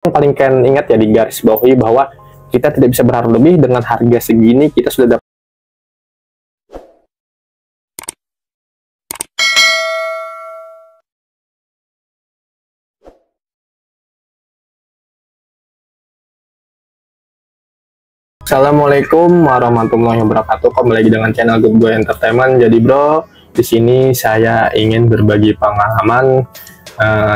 Yang paling kalian ingat ya di garis bawahi bahwa kita tidak bisa berharap lebih dengan harga segini kita sudah dapat. Assalamualaikum warahmatullahi wabarakatuh. Kembali lagi dengan channel Good Boy Entertainment. Jadi bro, di sini saya ingin berbagi pengalaman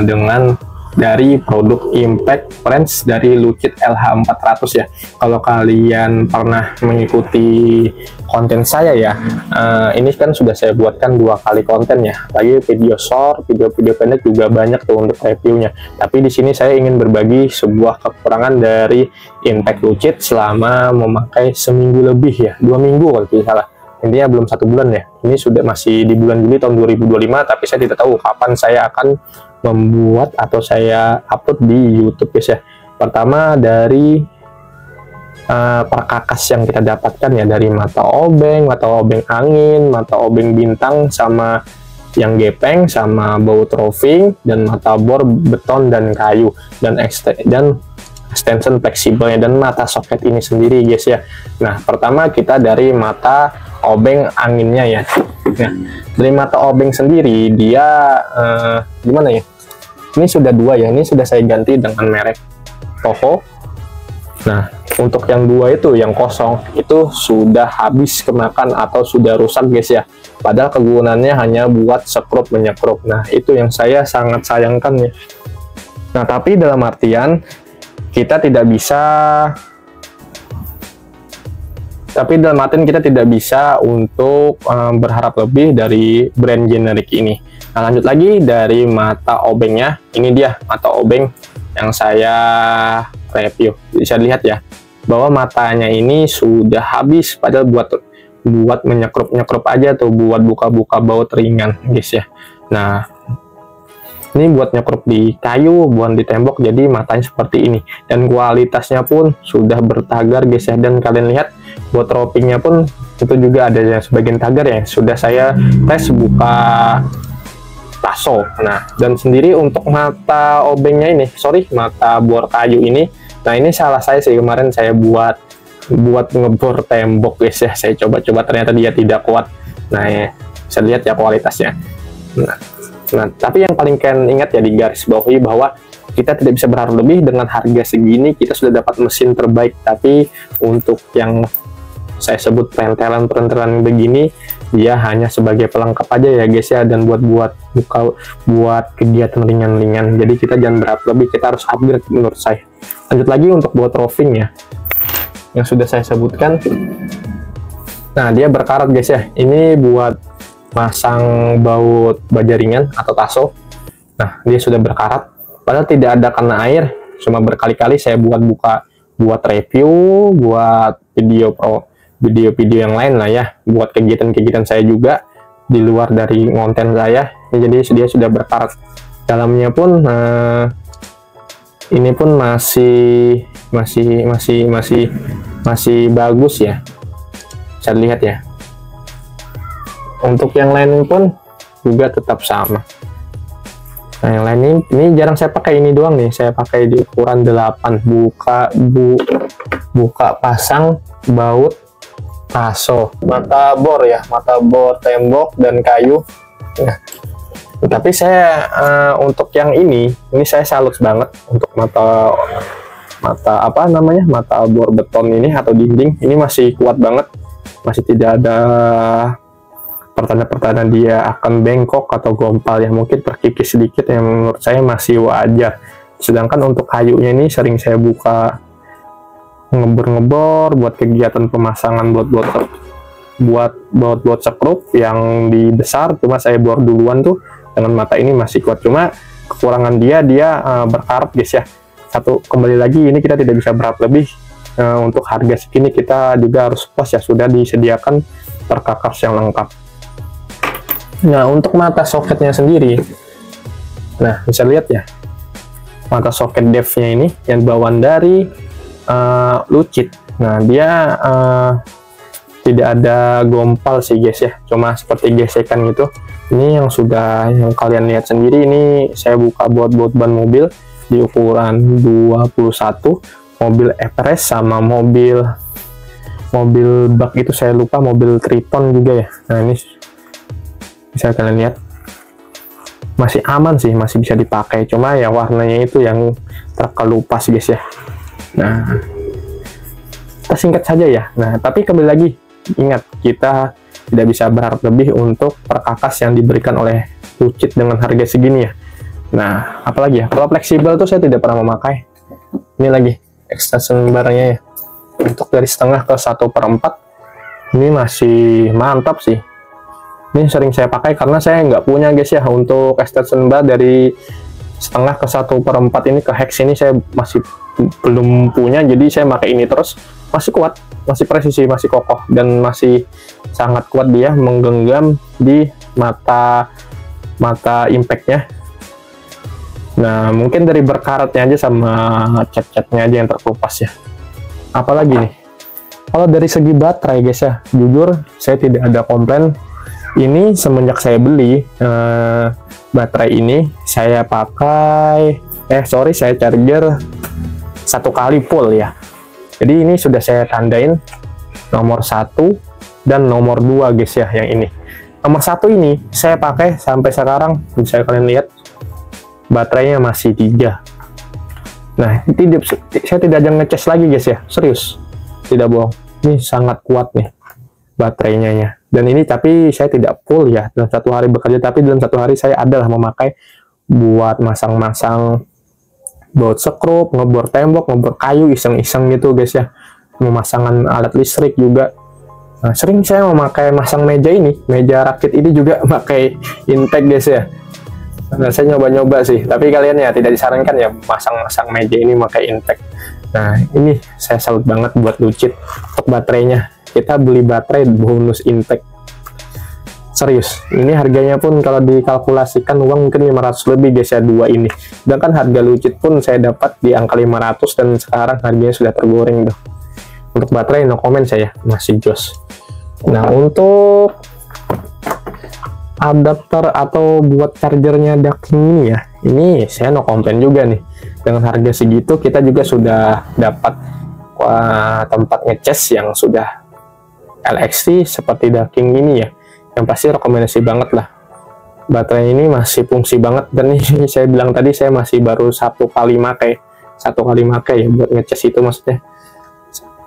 dengan dari produk Impact Frames dari Lucid LH400 ya. Kalau kalian pernah mengikuti konten saya ya, ini kan sudah saya buatkan 2 kali konten ya. Lagi video short, video-video pendek juga banyak tuh untuk reviewnya. Tapi di sini saya ingin berbagi sebuah kekurangan dari Impact Lucid selama memakai seminggu lebih ya, 2 minggu kalau tidak salah. Intinya belum 1 bulan ya. Ini sudah masih di bulan Juli tahun 2025, tapi saya tidak tahu kapan saya akan membuat atau saya upload di YouTube guys ya. Pertama dari perkakas yang kita dapatkan ya, dari mata obeng angin, mata obeng bintang, sama yang gepeng, sama baut roving, dan mata bor beton dan kayu, dan extension fleksibelnya, dan mata soket ini sendiri guys ya. Nah pertama kita dari mata obeng anginnya ya. Nah dari mata obeng sendiri dia gimana ya, ini sudah 2 ya, ini sudah saya ganti dengan merek Toho. Nah untuk yang 2 itu, yang kosong itu sudah habis kemakan atau sudah rusak guys ya, padahal kegunaannya hanya buat sekrup menyekrup. Nah itu yang saya sangat sayangkan ya. Nah tapi dalam artian kita tidak bisa, untuk berharap lebih dari brand generik ini. Nah lanjut lagi dari mata obengnya, ini dia mata obeng yang saya review. Bisa lihat ya bahwa matanya ini sudah habis, padahal buat menyekrup aja tuh, buat buka-buka baut ringan guys ya. Nah ini buat nyekrup di kayu, buat di tembok, jadi matanya seperti ini. Dan kualitasnya pun sudah bertagar guys ya. Dan kalian lihat buat ropingnya pun itu juga ada yang sebagian tagar ya. Sudah saya tes buka taso. Nah dan sendiri untuk mata obengnya ini, mata bor kayu ini, nah ini salah saya sih, kemarin saya buat ngebor tembok guys ya. Saya coba-coba ternyata dia tidak kuat. Nah ya, bisa lihat ya kualitasnya. Nah, tapi yang paling kalian ingat ya di garis bawahi bahwa kita tidak bisa berharap lebih dengan harga segini kita sudah dapat mesin terbaik. Tapi untuk yang saya sebut perentelan begini, dia hanya sebagai pelengkap aja ya guys ya, dan buat kegiatan ringan-ringan. Jadi kita jangan berharap lebih, kita harus upgrade menurut saya. Lanjut lagi untuk buat roving ya, yang sudah saya sebutkan. Nah dia berkarat guys ya, ini buat masang baut baja ringan atau taso. Nah dia sudah berkarat, padahal tidak ada kena air, cuma berkali-kali saya buat review, buat video yang lain lah ya, buat kegiatan saya juga di luar dari konten saya. Jadi dia sudah berkarat. Dalamnya pun ini pun masih bagus ya, bisa lihat ya. Untuk yang lain pun juga tetap sama. Nah yang lain ini jarang saya pakai, ini doang nih saya pakai di ukuran 8, buka pasang baut taso, mata bor ya, mata bor tembok dan kayu. Nah tapi saya untuk yang ini saya salut banget untuk mata bor beton ini atau dinding ini masih kuat banget, masih tidak ada pertanda-pertanda dia akan bengkok atau gompal ya, mungkin terkikis sedikit yang menurut saya masih wajar. Sedangkan untuk kayunya ini sering saya buka ngebor buat kegiatan pemasangan buat sekrup yang di besar, cuma saya bor duluan tuh dengan mata ini masih kuat. Cuma kekurangan dia berkarat guys ya. Kembali lagi ini kita tidak bisa berharap lebih. Untuk harga segini kita juga harus pas ya, sudah disediakan perkakas yang lengkap. Nah untuk mata soketnya sendiri, nah bisa lihat ya mata soket devnya ini yang bawaan dari Lucid. Nah dia tidak ada gompal sih guys ya, cuma seperti gesekan gitu. Ini yang kalian lihat sendiri, ini saya buka baut ban mobil. di ukuran 21, mobil Everest sama mobil bak itu saya lupa, mobil Triton juga ya. Nah ini bisa kalian lihat masih aman sih, masih bisa dipakai, cuma ya warnanya itu yang terkelupas guys ya. Nah kita singkat saja ya. Nah tapi kembali lagi, ingat kita tidak bisa berharap lebih untuk perkakas yang diberikan oleh Lucid dengan harga segini ya. Nah apalagi ya, kalau fleksibel tuh saya tidak pernah memakai. Ini lagi extension barangnya ya, untuk dari setengah ke 1/4 ini masih mantap sih. Ini sering saya pakai karena saya nggak punya guys ya untuk extension bar dari setengah ke 1/4 ini, ke hex ini saya masih belum punya, jadi saya pakai ini terus. Masih kuat, masih presisi, masih kokoh, dan masih sangat kuat dia menggenggam di mata impactnya. Nah mungkin dari berkaratnya aja sama cat-catnya aja yang terkelupas ya. Apalagi nih, kalau dari segi baterai guys ya, jujur saya tidak ada komplain. Ini semenjak saya beli baterai ini, saya pakai saya charger 1 kali full ya. Jadi ini sudah saya tandain nomor 1 dan nomor 2 guys ya, yang ini. Nomor 1 ini saya pakai sampai sekarang, bisa kalian lihat baterainya masih 3. Nah saya tidak ada ngecas lagi guys ya, serius, tidak bohong. Ini sangat kuat nih baterainya ya. Dan ini tapi saya tidak full ya dalam 1 hari bekerja, tapi dalam 1 hari saya adalah memakai buat masang-masang baut sekrup, ngebor tembok, ngebor kayu, iseng-iseng gitu guys ya. Memasangan alat listrik juga. Nah, sering saya memakai masang meja ini, meja rakit ini juga pakai intake guys ya. Nah, saya nyoba-nyoba sih, tapi kalian ya tidak disarankan ya masang-masang meja ini pakai intake. Nah ini saya salut banget buat Lucid untuk baterainya. Kita beli baterai bonus intake. Serius, ini harganya pun kalau dikalkulasikan uang mungkin 500 lebih guys ya, 2 ini. Sedangkan harga Lucid pun saya dapat di angka 500 dan sekarang harganya sudah tergoreng tuh. Untuk baterai no comment, saya masih jos. Nah untuk adapter atau buat chargernya docking ini ya, ini saya no komplain juga nih. Dengan harga segitu kita juga sudah dapat tempat ngecas yang sudah LXT seperti docking ini ya, yang pasti rekomendasi banget lah. Baterai ini masih fungsi banget, dan ini saya bilang tadi saya masih baru 1 kali pakai ya buat ngecas itu, maksudnya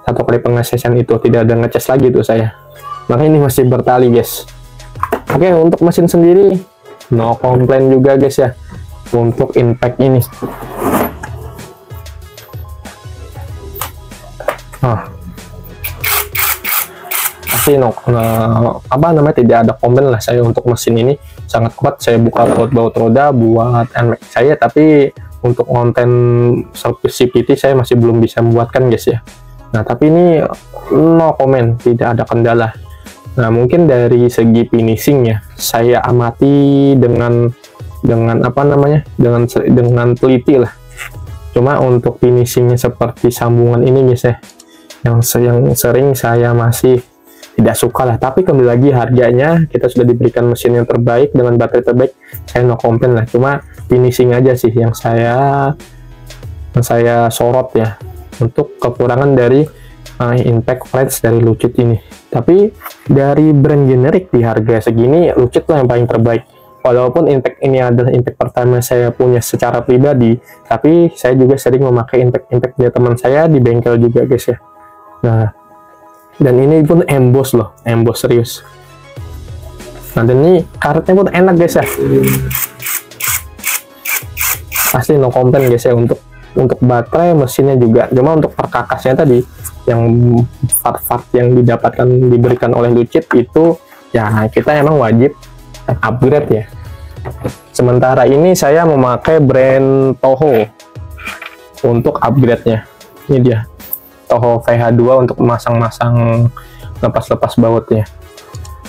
1 kali pengecasan itu, tidak ada ngecas lagi tuh saya, makanya ini masih bertali guys. Oke, untuk mesin sendiri no komplain juga guys ya. Untuk impact ini pasti tidak ada komen lah saya untuk mesin ini, sangat kuat. Saya buka baut roda buat NMAX saya, tapi untuk konten service CVT saya masih belum bisa membuatkan guys ya. Nah tapi ini no komen, tidak ada kendala. Nah mungkin dari segi finishing ya, saya amati dengan teliti lah. Cuma untuk finishingnya seperti sambungan ini guys ya, yang sering saya masih tidak suka lah. Tapi kembali lagi harganya, kita sudah diberikan mesin yang terbaik dengan baterai terbaik, saya no komplain lah. Cuma finishing aja sih yang saya sorot ya, untuk kekurangan dari impact flash dari Lucid ini. Tapi dari brand generik di harga segini, Lucid lah yang paling terbaik. Walaupun impact ini adalah impact pertama saya punya secara pribadi, tapi saya juga sering memakai impact dari teman saya di bengkel juga guys ya. Nah, dan ini pun emboss loh, emboss serius. Nah, dan ini karetnya pun enak guys ya. Pasti no komplain guys ya untuk baterai, mesinnya juga. Cuma untuk perkakasnya tadi, yang part-part yang diberikan oleh Lucid itu ya kita emang wajib upgrade ya. Sementara ini saya memakai brand Toho untuk upgrade-nya. Ini dia Toho VH2 untuk memasang-masang lepas-lepas bautnya.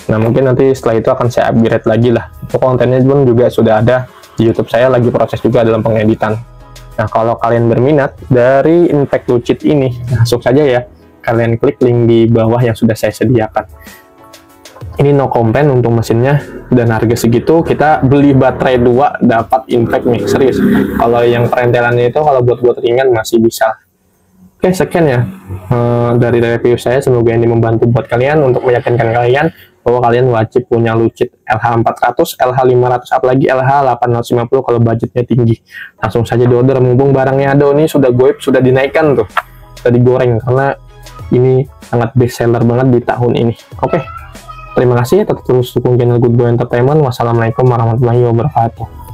Nah mungkin nanti setelah itu akan saya upgrade lagi lah. Untuk kontennya pun juga sudah ada di YouTube saya, lagi proses juga dalam pengeditan. Nah kalau kalian berminat dari impact Lucid ini, langsung saja ya kalian klik link di bawah yang sudah saya sediakan. Ini no complain untuk mesinnya, dan harga segitu kita beli baterai 2 dapat impact nih, serius. Kalau yang perentelannya itu kalau buat ringan masih bisa. Oke, sekian ya dari review saya. Semoga ini membantu buat kalian untuk meyakinkan kalian bahwa kalian wajib punya Lucid LH400, LH500, apalagi LH850 kalau budgetnya tinggi. Langsung saja diorder, mumpung barangnya ada. Ini sudah goib, sudah dinaikkan tuh, sudah digoreng, karena ini sangat best seller banget di tahun ini. Oke, terima kasih, tetap terus dukung channel Good Boy Entertainment. Wassalamualaikum warahmatullahi wabarakatuh.